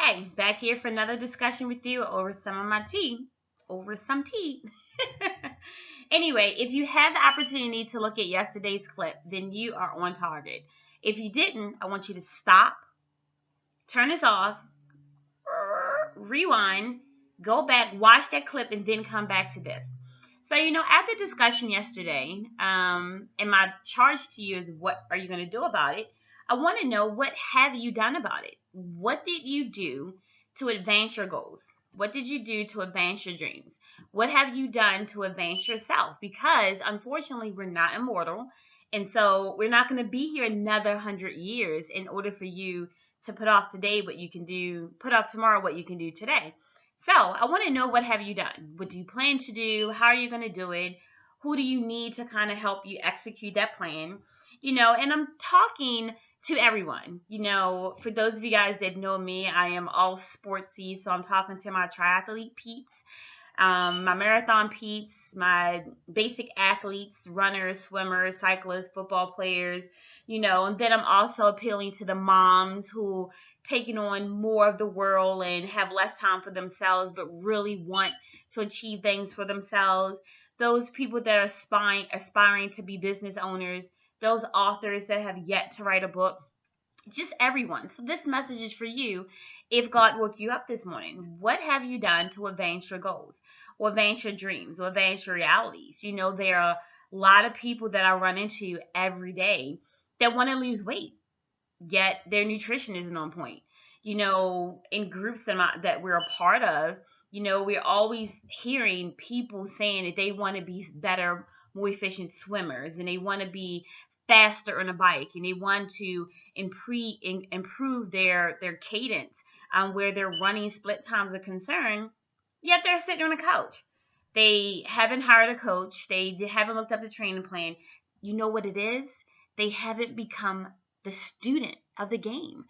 Hey, back here for another discussion with you over some of my tea. Over some tea. Anyway, if you had the opportunity to look at yesterday's clip, then you are on target. If you didn't, I want you to stop, turn this off, rewind, go back, watch that clip, and then come back to this. So, after discussion yesterday, and my charge to you is what are you going to do about it? I want to know, what have you done about it? What did you do to advance your goals? What did you do to advance your dreams? What have you done to advance yourself? Because unfortunately, we're not immortal. And so we're not going to be here another 100 years in order for you to put off today what you can do, put off tomorrow what you can do today. So I want to know, what have you done? What do you plan to do? How are you going to do it? Who do you need to kind of help you execute that plan? And I'm talking to everyone. For those of you guys that know me, I am all sportsy. So I'm talking to my triathlete peeps, my marathon peeps, my basic athletes, runners, swimmers, cyclists, football players, and then I'm also appealing to the moms who taking on more of the world and have less time for themselves, but really want to achieve things for themselves. Those people that are aspiring to be business owners, those authors that have yet to write a book, just everyone. So this message is for you. If God woke you up this morning, what have you done to advance your goals or advance your dreams or advance your realities? There are a lot of people that I run into every day that want to lose weight, yet their nutrition isn't on point. In groups that we're a part of, we're always hearing people saying that they want to be better, more efficient swimmers, and they want to be faster on a bike, and they want to improve their cadence where their running split times are concerned, yet they're sitting on a couch. They haven't hired a coach. They haven't looked up the training plan. You know what it is? They haven't become the student of the game.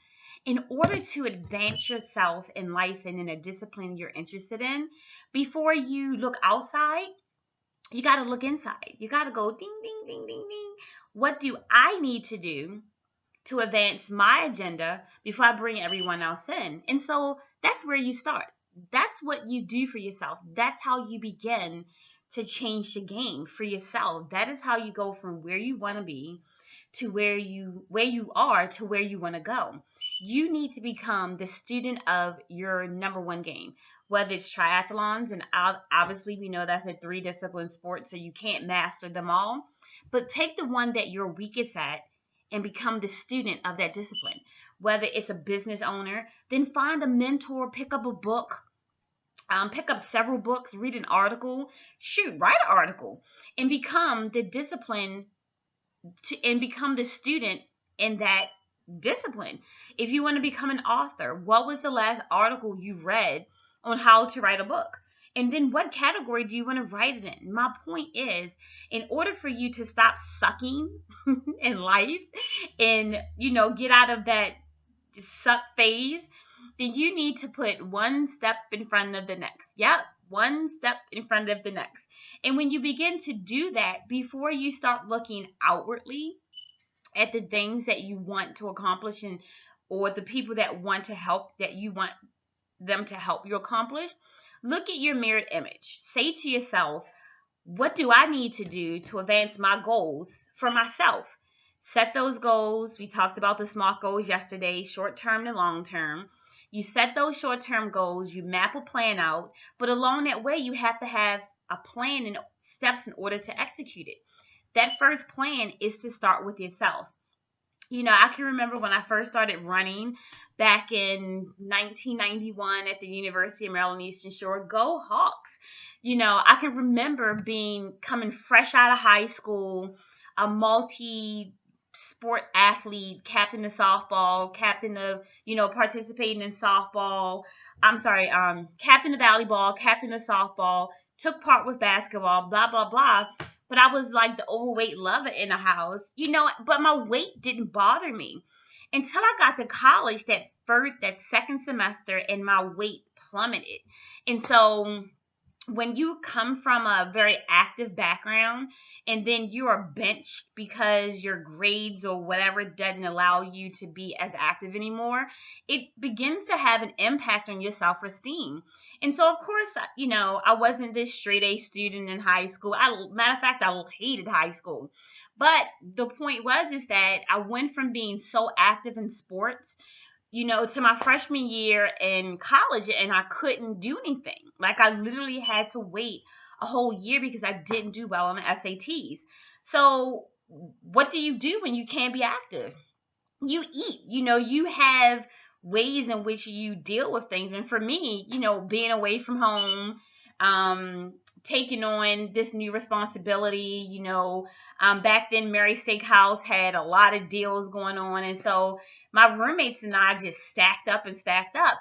In order to advance yourself in life and in a discipline you're interested in, before you look outside, you got to look inside. You got to go ding, ding, ding, ding, ding. What do I need to do to advance my agenda before I bring everyone else in? And so that's where you start. That's what you do for yourself. That's how you begin to change the game for yourself. That is how you go from where you want to be to where you are to where you want to go. You need to become the student of your number one game, whether it's triathlons, and obviously we know that's a 3-discipline sport, so you can't master them all. But take the one that you're weakest at and become the student of that discipline. Whether it's a business owner, then find a mentor, pick up a book, pick up several books, read an article, write an article, and become the discipline and become the student in that discipline. If you want to become an author, what was the last article you read on how to write a book? And then what category do you want to write it in? My point is, in order for you to stop sucking in life and, get out of that suck phase, then you need to put one step in front of the next. Yep, one step in front of the next. And when you begin to do that, before you start looking outwardly at the things that you want to accomplish or the people that want to help, that you want them to help you accomplish, look at your mirrored image. Say to yourself, what do I need to do to advance my goals for myself? Set those goals. We talked about the SMART goals yesterday, short-term and long-term. You set those short-term goals, you map a plan out, but along that way, you have to have a plan and steps in order to execute it. That first plan is to start with yourself. I can remember when I first started running back in 1991 at the University of Maryland Eastern Shore. Go Hawks! I can remember coming fresh out of high school, a multi-sport athlete, captain of softball, captain of, participating in softball. Captain of volleyball, captain of softball, took part with basketball, blah, blah, blah. But I was like the overweight lover in the house, but my weight didn't bother me until I got to college that second semester, and my weight plummeted. And so when you come from a very active background and then you are benched because your grades or whatever doesn't allow you to be as active anymore, it begins to have an impact on your self-esteem. And so, of course, I wasn't this straight A student in high school. Matter of fact, I hated high school. But the point is that I went from being so active in sports, to my freshman year in college, and I couldn't do anything. Like, I literally had to wait a whole year because I didn't do well on the SATs. So what do you do when you can't be active? You eat. You have ways in which you deal with things. And for me, being away from home, taking on this new responsibility, back then Mary Steakhouse had a lot of deals going on, and so my roommates and I just stacked up,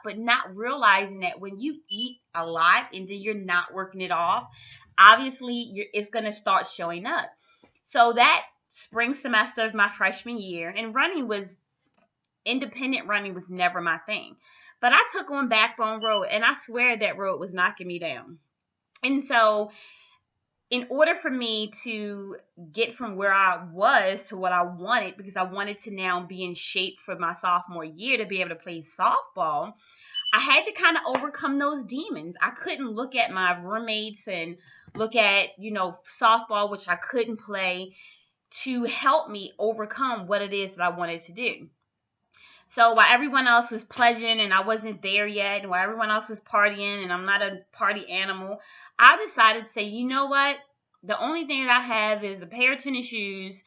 but not realizing that when you eat a lot and then you're not working it off, obviously it's going to start showing up. So that spring semester of my freshman year, and independent running was never my thing. But I took on Backbone Road, and I swear that road was knocking me down. And so in order for me to get from where I was to what I wanted, because I wanted to now be in shape for my sophomore year to be able to play softball, I had to kind of overcome those demons. I couldn't look at my roommates and look at, softball, which I couldn't play, to help me overcome what it is that I wanted to do. So while everyone else was pledging and I wasn't there yet, and while everyone else was partying and I'm not a party animal, I decided to say, you know what? The only thing that I have is a pair of tennis shoes,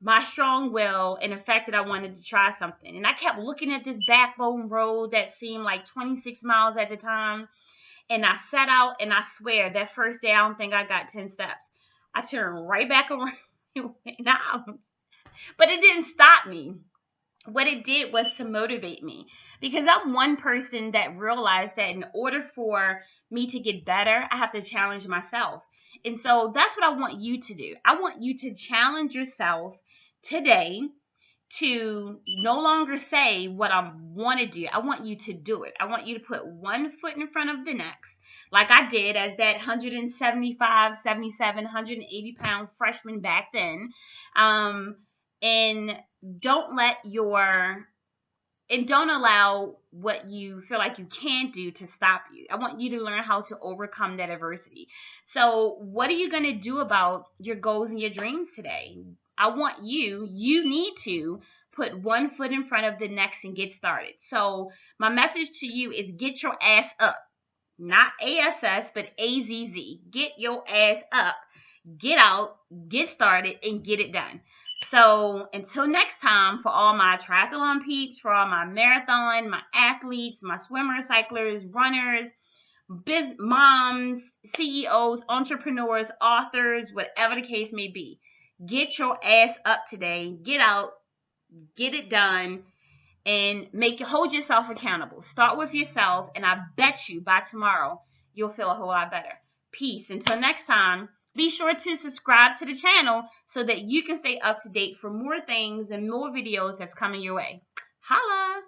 my strong will, and the fact that I wanted to try something. And I kept looking at this Backbone Road that seemed like 26 miles at the time. And I set out, and I swear that first day I don't think I got 10 steps. I turned right back around and went out. But it didn't stop me. What it did was to motivate me, because I'm one person that realized that in order for me to get better, I have to challenge myself. And so that's what I want you to do. I want you to challenge yourself today to no longer say what I want to do. I want you to do it. I want you to put one foot in front of the next, like I did as that 175, 77, 180 pound freshman back then. And don't allow what you feel like you can't do to stop you. I want you to learn how to overcome that adversity. So what are you going to do about your goals and your dreams today? I want you need to put one foot in front of the next and get started. So my message to you is get your ass up. Not ASS, but AZZ. Get your ass up. Get out, get started, and get it done. So until next time, for all my triathlon peeps, for all my marathon, my athletes, my swimmers, cyclers, runners, moms, CEOs, entrepreneurs, authors, whatever the case may be, get your ass up today. Get out, get it done, and hold yourself accountable. Start with yourself, and I bet you by tomorrow you'll feel a whole lot better. Peace. Until next time. Be sure to subscribe to the channel so that you can stay up to date for more things and more videos that's coming your way. Holla!